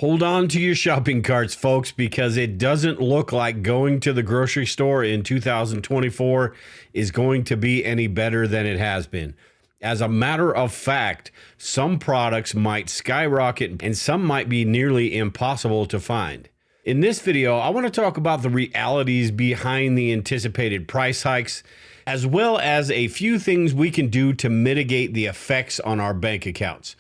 Hold on to your shopping carts, folks, because it doesn't look like going to the grocery store in 2024 is going to be any better than it has been. As a matter of fact, some products might skyrocket and some might be nearly impossible to find. In this video, I want to talk about the realities behind the anticipated price hikes, as well as a few things we can do to mitigate the effects on our bank accounts.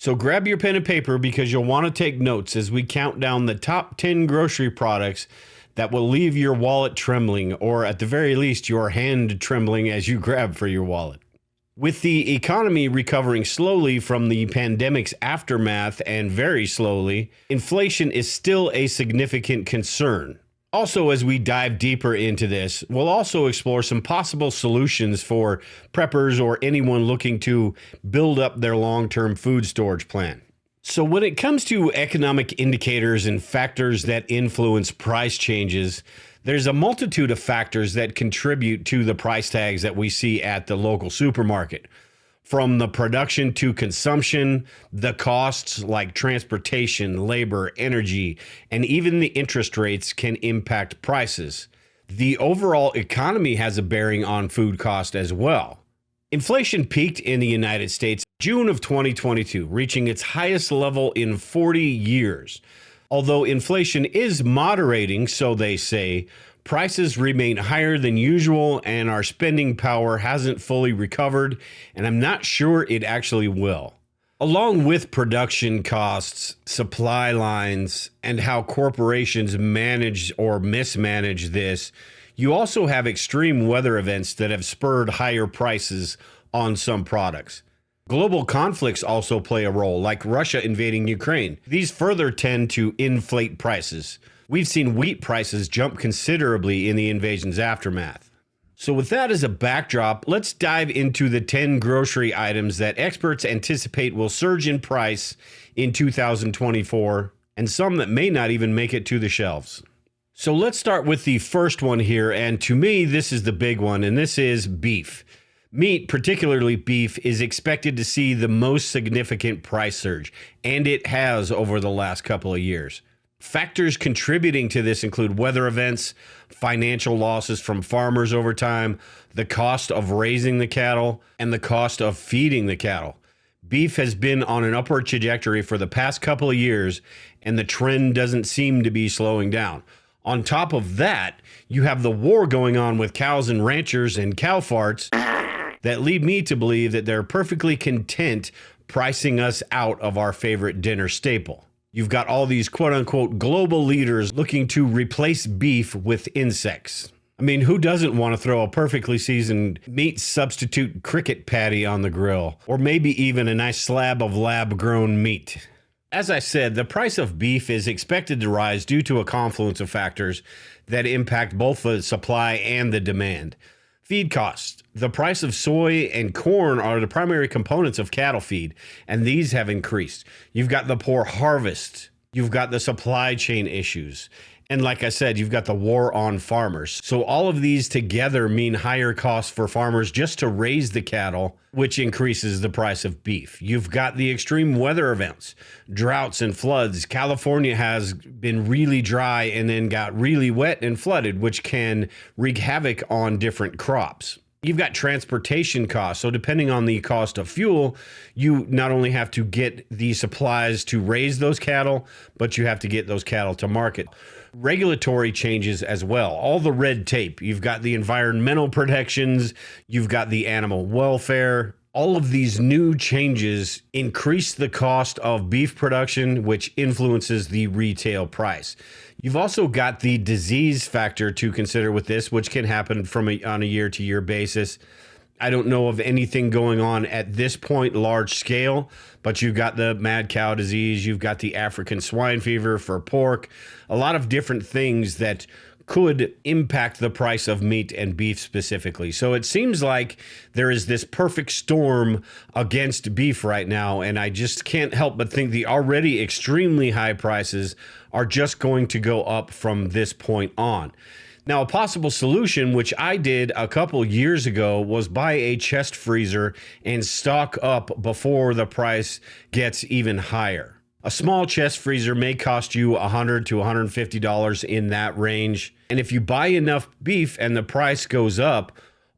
So grab your pen and paper because you'll want to take notes as we count down the top 10 grocery products that will leave your wallet trembling, or at the very least, your hand trembling as you grab for your wallet. With the economy recovering slowly from the pandemic's aftermath and very slowly, inflation is still a significant concern. Also, as we dive deeper into this, we'll also explore some possible solutions for preppers or anyone looking to build up their long-term food storage plan. So when it comes to economic indicators and factors that influence price changes, there's a multitude of factors that contribute to the price tags that we see at the local supermarket. From the production to consumption, the costs like transportation, labor, energy, and even the interest rates can impact prices. The overall economy has a bearing on food cost as well. Inflation peaked in the United States June of 2022, reaching its highest level in 40 years. Although inflation is moderating, so they say, prices remain higher than usual and our spending power hasn't fully recovered, and I'm not sure it actually will. Along with production costs, supply lines, and how corporations manage or mismanage this, you also have extreme weather events that have spurred higher prices on some products. Global conflicts also play a role, like Russia invading Ukraine. These further tend to inflate prices. We've seen wheat prices jump considerably in the invasion's aftermath. So with that as a backdrop, let's dive into the 10 grocery items that experts anticipate will surge in price in 2024, and some that may not even make it to the shelves. So let's start with the first one here, and to me, this is the big one, and this is beef. Meat, particularly beef, is expected to see the most significant price surge, and it has over the last couple of years. Factors contributing to this include weather events, financial losses from farmers over time, the cost of raising the cattle, and the cost of feeding the cattle. Beef has been on an upward trajectory for the past couple of years, and the trend doesn't seem to be slowing down. On top of that, you have the war going on with cows and ranchers and cow farts that lead me to believe that they're perfectly content pricing us out of our favorite dinner staple. You've got all these quote-unquote global leaders looking to replace beef with insects. I mean, who doesn't want to throw a perfectly seasoned meat substitute cricket patty on the grill? Or maybe even a nice slab of lab-grown meat. As I said, the price of beef is expected to rise due to a confluence of factors that impact both the supply and the demand. Feed costs. The price of soy and corn are the primary components of cattle feed, and these have increased. You've got the poor harvest. You've got the supply chain issues. And like I said, you've got the war on farmers. So all of these together mean higher costs for farmers just to raise the cattle, which increases the price of beef. You've got the extreme weather events, droughts and floods. California has been really dry and then got really wet and flooded, which can wreak havoc on different crops. You've got transportation costs. So depending on the cost of fuel, you not only have to get the supplies to raise those cattle, but you have to get those cattle to market. Regulatory changes as well. All the red tape. You've got the environmental protections. You've got the animal welfare. All of these new changes increase the cost of beef production, which influences the retail price. You've also got the disease factor to consider with this, which can happen on a year-to-year basis. I don't know of anything going on at this point large scale, but you've got the mad cow disease, you've got the African swine fever for pork, a lot of different things that could impact the price of meat and beef specifically. So it seems like there is this perfect storm against beef right now, and I just can't help but think the already extremely high prices are just going to go up from this point on. Now, a possible solution, which I did a couple years ago, was buy a chest freezer and stock up before the price gets even higher. A small chest freezer may cost you $100 to $150 in that range. And if you buy enough beef and the price goes up,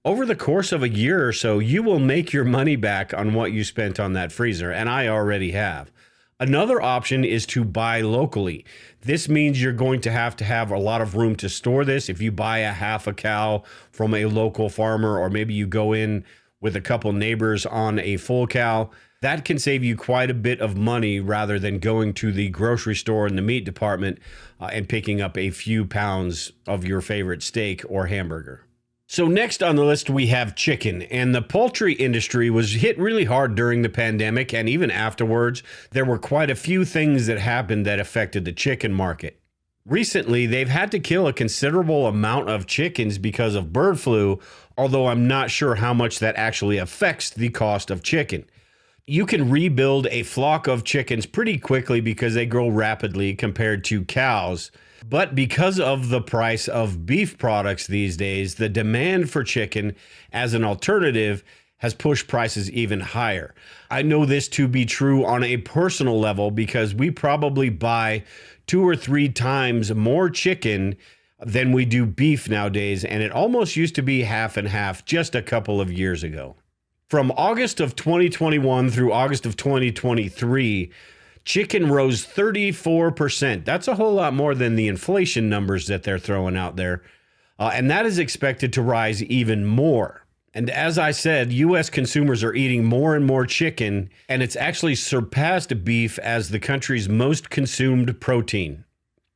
over the course of a year or so, you will make your money back on what you spent on that freezer, and I already have. Another option is to buy locally. This means you're going to have a lot of room to store this. If you buy a half a cow from a local farmer, or maybe you go in with a couple neighbors on a full cow, that can save you quite a bit of money rather than going to the grocery store in the meat department and picking up a few pounds of your favorite steak or hamburger. So next on the list, we have chicken, and the poultry industry was hit really hard during the pandemic, and even afterwards. There were quite a few things that happened that affected the chicken market. Recently, they've had to kill a considerable amount of chickens because of bird flu, although I'm not sure how much that actually affects the cost of chicken. You can rebuild a flock of chickens pretty quickly because they grow rapidly compared to cows. But because of the price of beef products these days, the demand for chicken as an alternative has pushed prices even higher. I know this to be true on a personal level because we probably buy 2 or 3 times more chicken than we do beef nowadays, and it almost used to be half and half just a couple of years ago. From August of 2021 through August of 2023, chicken rose 34%. That's a whole lot more than the inflation numbers that they're throwing out there. And that is expected to rise even more. And as I said, U.S. consumers are eating more and more chicken, and it's actually surpassed beef as the country's most consumed protein.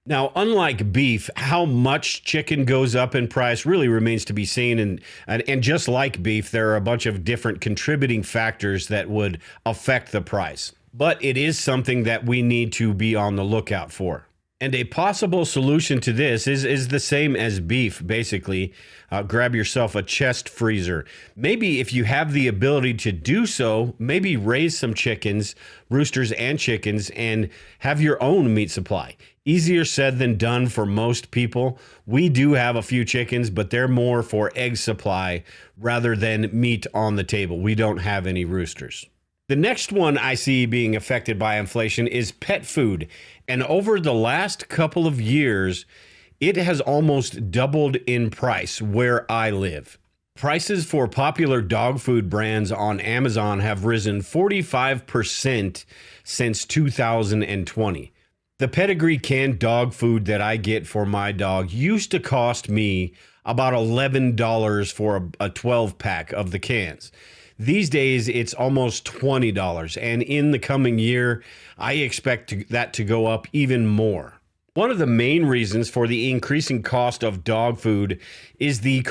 Now, unlike beef, how much chicken goes up in price really remains to be seen. And just like beef, there are a bunch of different contributing factors that would affect the price. But it is something that we need to be on the lookout for. And a possible solution to this is the same as beef, basically. Grab yourself a chest freezer. Maybe if you have the ability to do so, maybe raise some chickens, roosters and chickens, and have your own meat supply. Easier said than done for most people. We do have a few chickens, but they're more for egg supply rather than meat on the table. We don't have any roosters. The next one I see being affected by inflation is pet food. And over the last couple of years, it has almost doubled in price where I live. Prices for popular dog food brands on Amazon have risen 45% since 2020. The pedigree canned dog food that I get for my dog used to cost me about $11 for a 12-pack of the cans. These days, it's almost $20, and in the coming year, I expect that to go up even more. One of the main reasons for the increasing cost of dog food is the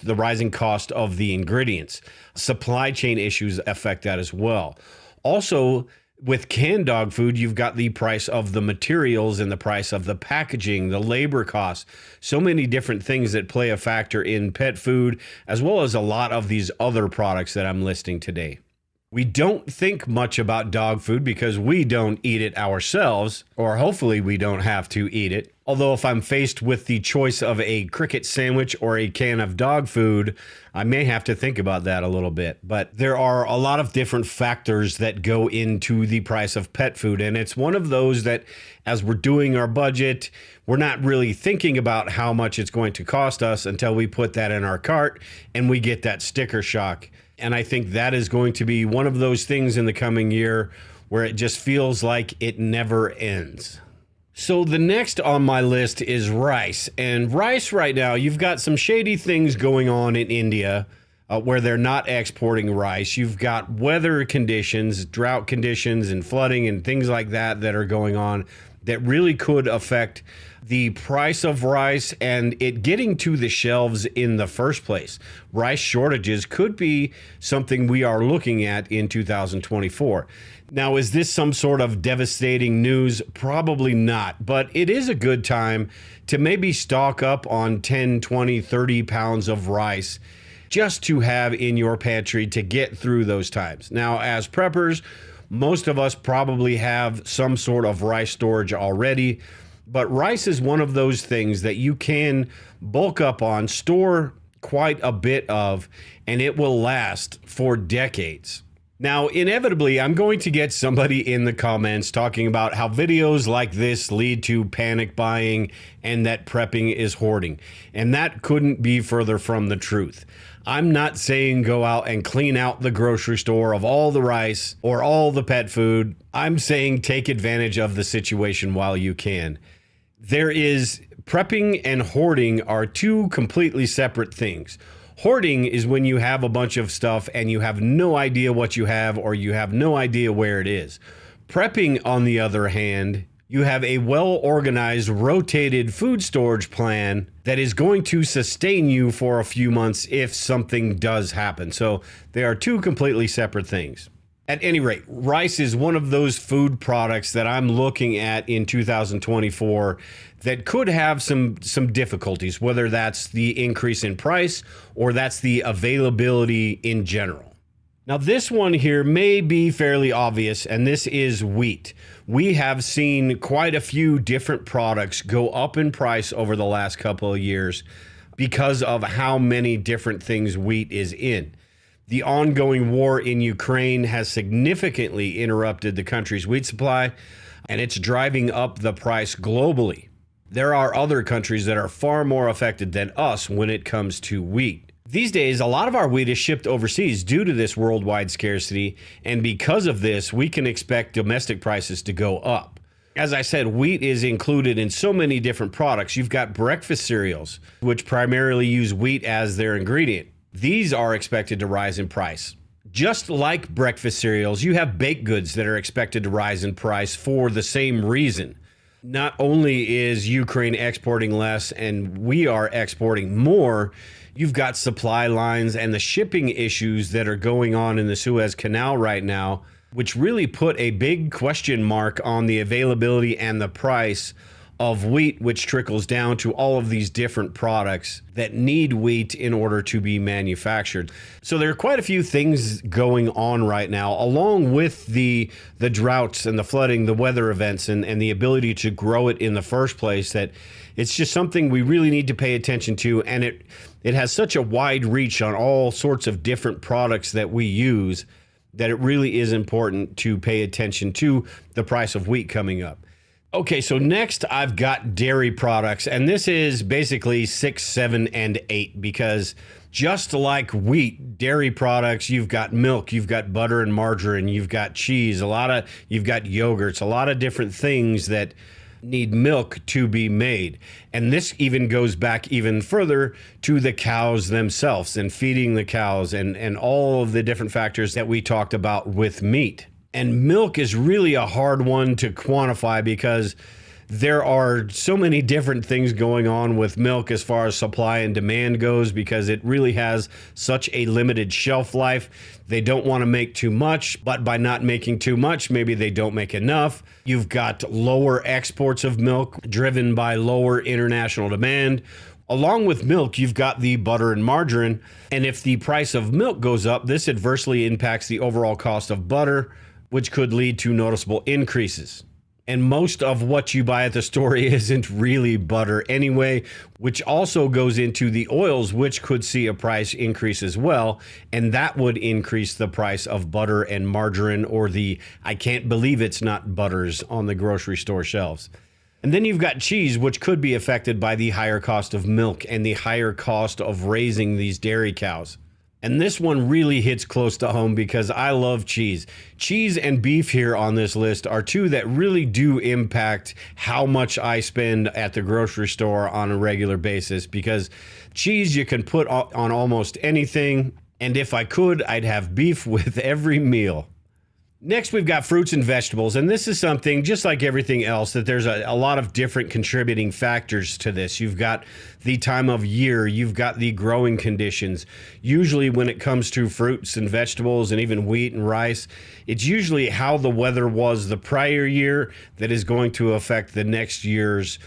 rising cost of the ingredients. Supply chain issues affect that as well. Also, with canned dog food, you've got the price of the materials and the price of the packaging, the labor costs, so many different things that play a factor in pet food, as well as a lot of these other products that I'm listing today. We don't think much about dog food because we don't eat it ourselves, or hopefully we don't have to eat it. Although if I'm faced with the choice of a cricket sandwich or a can of dog food, I may have to think about that a little bit. But there are a lot of different factors that go into the price of pet food. And it's one of those that as we're doing our budget, we're not really thinking about how much it's going to cost us until we put that in our cart and we get that sticker shock. And I think that is going to be one of those things in the coming year where it just feels like it never ends. So the next on my list is rice. And rice right now, you've got some shady things going on in India where they're not exporting rice. You've got weather conditions, drought conditions, and flooding and things like that that are going on that really could affect the price of rice and it getting to the shelves in the first place. Rice shortages could be something we are looking at in 2024. Now, is this some sort of devastating news? Probably not, but it is a good time to maybe stock up on 10, 20, 30 pounds of rice just to have in your pantry to get through those times. Now, as preppers, most of us probably have some sort of rice storage already, but rice is one of those things that you can bulk up on, store quite a bit of, and it will last for decades. Now, inevitably, I'm going to get somebody in the comments talking about how videos like this lead to panic buying and that prepping is hoarding. And that couldn't be further from the truth. I'm not saying go out and clean out the grocery store of all the rice or all the pet food. I'm saying take advantage of the situation while you can. Prepping and hoarding are two completely separate things. Hoarding is when you have a bunch of stuff and you have no idea what you have or you have no idea where it is. Prepping, on the other hand, you have a well-organized, rotated food storage plan that is going to sustain you for a few months if something does happen. So they are two completely separate things. At any rate, rice is one of those food products that I'm looking at in 2024 that could have some difficulties, whether that's the increase in price or that's the availability in general. Now, this one here may be fairly obvious, and this is wheat. We have seen quite a few different products go up in price over the last couple of years because of how many different things wheat is in. The ongoing war in Ukraine has significantly interrupted the country's wheat supply, and it's driving up the price globally. There are other countries that are far more affected than us when it comes to wheat. These days, a lot of our wheat is shipped overseas due to this worldwide scarcity, and because of this, we can expect domestic prices to go up. As I said, wheat is included in so many different products. You've got breakfast cereals, which primarily use wheat as their ingredient. These are expected to rise in price. Just like breakfast cereals, you have baked goods that are expected to rise in price for the same reason. Not only is Ukraine exporting less and we are exporting more, you've got supply lines and the shipping issues that are going on in the Suez Canal right now, which really put a big question mark on the availability and the price of wheat, which trickles down to all of these different products that need wheat in order to be manufactured. So there are quite a few things going on right now, along with the droughts and the flooding, the weather events, and the ability to grow it in the first place, that it's just something we really need to pay attention to. And it has such a wide reach on all sorts of different products that we use that it really is important to pay attention to the price of wheat coming up. Okay, so next I've got dairy products, and this is basically 6, 7, and 8, because just like wheat, dairy products, you've got milk, you've got butter and margarine, you've got cheese, you've got yogurts, a lot of different things that need milk to be made. And this even goes back even further to the cows themselves and feeding the cows and all of the different factors that we talked about with meat. And milk is really a hard one to quantify because there are so many different things going on with milk as far as supply and demand goes, because it really has such a limited shelf life. They don't want to make too much, but by not making too much, maybe they don't make enough. You've got lower exports of milk driven by lower international demand. Along with milk, you've got the butter and margarine. And if the price of milk goes up, this adversely impacts the overall cost of butter, which could lead to noticeable increases. And most of what you buy at the store isn't really butter anyway, which also goes into the oils, which could see a price increase as well. And that would increase the price of butter and margarine, or the I can't believe it's not butters on the grocery store shelves. And then you've got cheese, which could be affected by the higher cost of milk and the higher cost of raising these dairy cows. And this one really hits close to home because I love cheese. Cheese and beef here on this list are two that really do impact how much I spend at the grocery store on a regular basis, because cheese you can put on almost anything. And if I could, I'd have beef with every meal. Next, we've got fruits and vegetables, and this is something, just like everything else, that there's a lot of different contributing factors to this. You've got the time of year, you've got the growing conditions. Usually when it comes to fruits and vegetables and even wheat and rice, it's usually how the weather was the prior year that is going to affect the next year's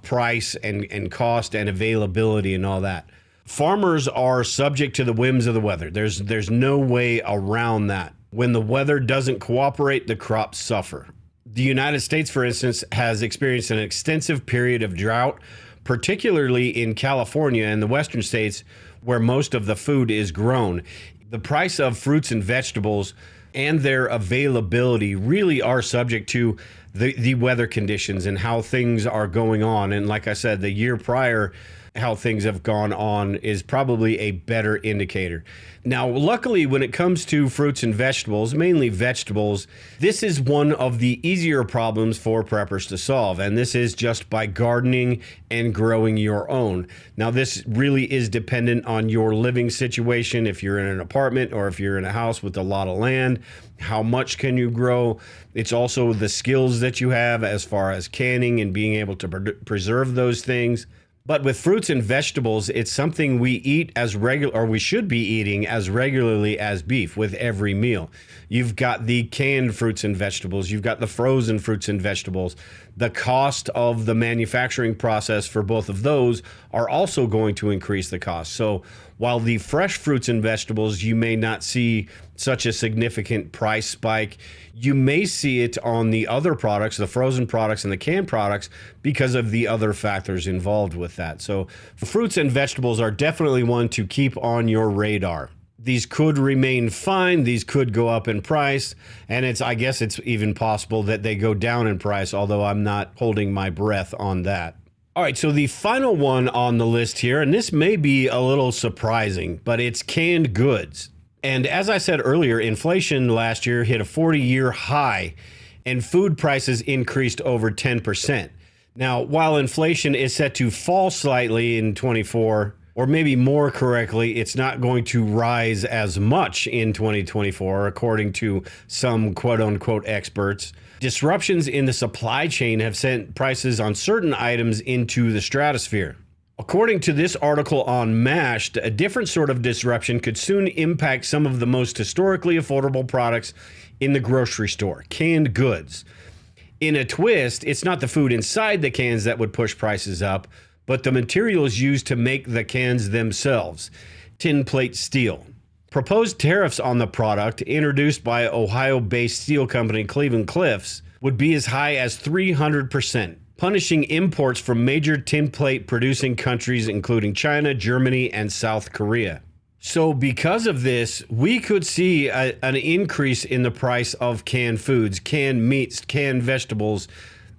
price and cost and availability and all that. Farmers are subject to the whims of the weather. There's no way around that. When the weather doesn't cooperate, the crops suffer. The United States, for instance, has experienced an extensive period of drought, particularly in California and the western states where most of the food is grown. The price of fruits and vegetables and their availability really are subject to the weather conditions and how things are going on. And like I said, the year prior, how things have gone on is probably a better indicator. Now, luckily, when it comes to fruits and vegetables, mainly vegetables, this is one of the easier problems for preppers to solve. And this is just by gardening and growing your own. Now, this really is dependent on your living situation. If you're in an apartment or if you're in a house with a lot of land, how much can you grow? It's also the skills that you have as far as canning and being able to preserve those things. But with fruits and vegetables, it's something we eat as regular, or we should be eating as regularly as beef with every meal. You've got the canned fruits and vegetables. You've got the frozen fruits and vegetables. The cost of the manufacturing process for both of those are also going to increase the cost. So while the fresh fruits and vegetables, you may not see such a significant price spike, you may see it on the other products, the frozen products and the canned products, because of the other factors involved with that. So fruits and vegetables are definitely one to keep on your radar. These could remain fine. These could go up in price. And I guess it's even possible that they go down in price, although I'm not holding my breath on that. All right, so the final one on the list here, and this may be a little surprising, but it's canned goods. And as I said earlier, inflation last year hit a 40-year high, and food prices increased over 10%. Now, while inflation is set to fall slightly in 24, or maybe more correctly, it's not going to rise as much in 2024, according to some quote-unquote experts. Disruptions in the supply chain have sent prices on certain items into the stratosphere. According to this article on Mashed, a different sort of disruption could soon impact some of the most historically affordable products in the grocery store, canned goods. In a twist, it's not the food inside the cans that would push prices up, but the materials used to make the cans themselves, tin plate steel. Proposed tariffs on the product, introduced by Ohio-based steel company Cleveland-Cliffs, would be as high as 300%. Punishing imports from major tin plate producing countries, including China, Germany, and South Korea. So because of this, we could see an increase in the price of canned foods, canned meats, canned vegetables,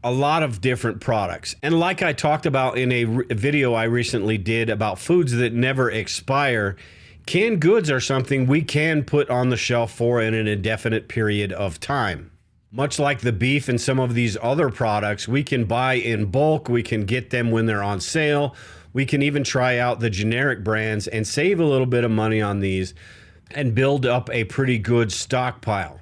a lot of different products. And like I talked about in a video I recently did about foods that never expire, canned goods are something we can put on the shelf for an indefinite period of time. Much like the beef and some of these other products, we can buy in bulk, we can get them when they're on sale, we can even try out the generic brands and save a little bit of money on these and build up a pretty good stockpile.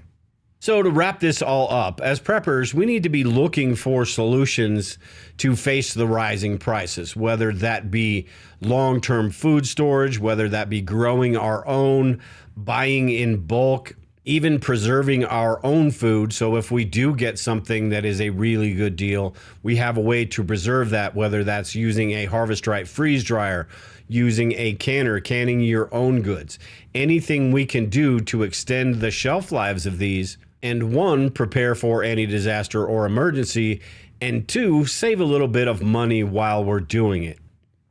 So to wrap this all up, as preppers, we need to be looking for solutions to face the rising prices, whether that be long-term food storage, whether that be growing our own, buying in bulk, even preserving our own food. So if we do get something that is a really good deal, we have a way to preserve that, whether that's using a Harvest Right freeze dryer, using a canner, canning your own goods. Anything we can do to extend the shelf lives of these, and one, prepare for any disaster or emergency, and two, save a little bit of money while we're doing it.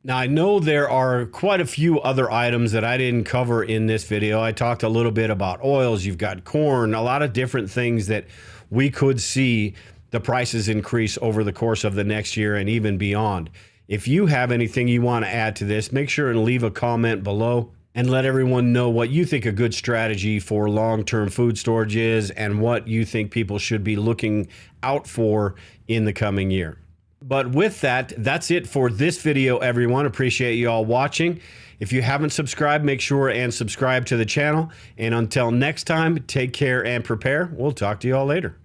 Now, I know there are quite a few other items that I didn't cover in this video. I talked a little bit about oils, you've got corn, a lot of different things that we could see the prices increase over the course of the next year and even beyond. If you have anything you want to add to this, make sure and leave a comment below and let everyone know what you think a good strategy for long-term food storage is and what you think people should be looking out for in the coming year. But with that, that's it for this video, everyone. Appreciate you all watching. If you haven't subscribed, make sure and subscribe to the channel. And until next time, take care and prepare. We'll talk to you all later.